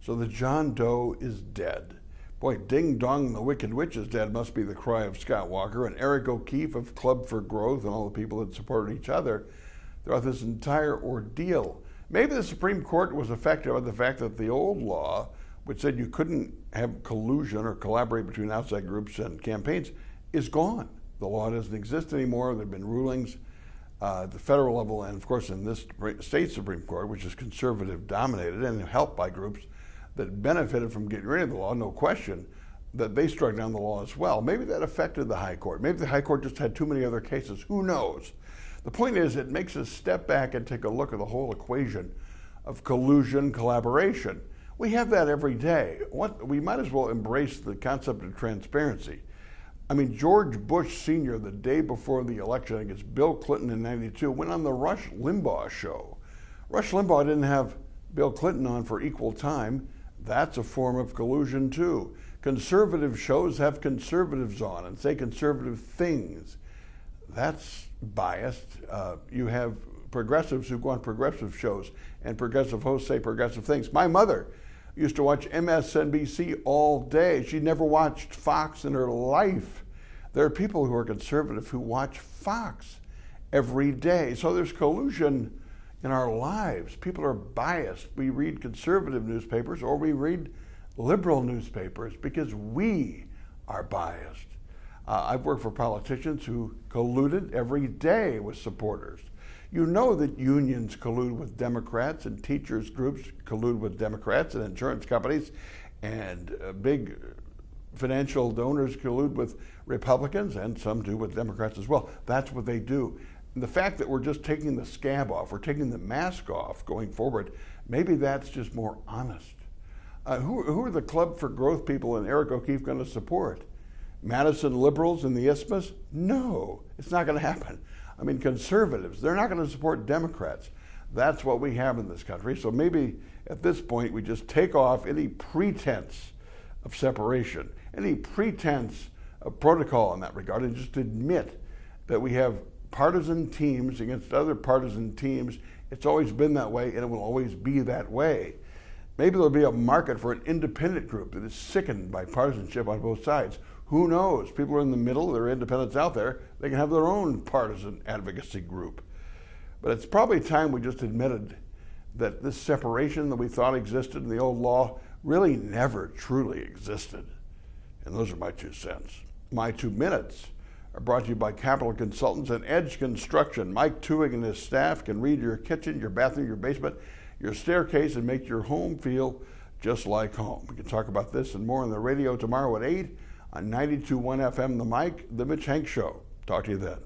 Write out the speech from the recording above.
So the John Doe is dead. Boy, Ding Dong, the Wicked Witch is dead must be the cry of Scott Walker and Eric O'Keefe of Club for Growth and all the people that supported each other throughout this entire ordeal. Maybe the Supreme Court was affected by the fact that the old law, which said you couldn't have collusion or collaborate between outside groups and campaigns, is gone. The law doesn't exist anymore. There have been rulings at the federal level and, of course, in this state Supreme Court, which is conservative dominated and helped by groups that benefited from getting rid of the law, no question, that they struck down the law as well. Maybe that affected the High Court. Maybe the High Court just had too many other cases. Who knows? The point is, it makes us step back and take a look at the whole equation of collusion, collaboration. We have that every day. We might as well embrace the concept of transparency. I mean, George Bush Sr., the day before the election against Bill Clinton in '92, went on the Rush Limbaugh show. Rush Limbaugh didn't have Bill Clinton on for equal time. That's a form of collusion, too. Conservative shows have conservatives on and say conservative things. That's biased. You have progressives who go on progressive shows, and progressive hosts say progressive things. My mother used to watch MSNBC all day. She never watched Fox in her life. There are people who are conservative who watch Fox every day. So there's collusion in our lives. People are biased. We read conservative newspapers or we read liberal newspapers because we are biased. I've worked for politicians who colluded every day with supporters. You know that unions collude with Democrats and teachers groups collude with Democrats and insurance companies and big financial donors collude with Republicans, and some do with Democrats as well. That's what they do. And the fact that we're just taking the scab off, we're taking the mask off going forward, maybe that's just more honest. Who are the Club for Growth people and Eric O'Keefe going to support? Madison liberals in the Isthmus? No, it's not going to happen. I mean, conservatives, they're not going to support Democrats. That's what we have in this country. So maybe at this point we just take off any pretense of separation, any pretense of protocol in that regard, and just admit that we have partisan teams against other partisan teams. It's always been that way, and it will always be that way. Maybe there'll be a market for an independent group that is sickened by partisanship on both sides. Who knows? People are in the middle, there are independents out there, they can have their own partisan advocacy group. But it's probably time we just admitted that this separation that we thought existed in the old law really never truly existed. And those are my 2 cents. My 2 minutes are brought to you by Capital Consultants and Edge Construction. Mike Tuig and his staff can read your kitchen, your bathroom, your basement, your staircase, and make your home feel just like home. We can talk about this and more on the radio tomorrow at 8 on 92.1 FM The Mike, The Mitch Henck Show. Talk to you then.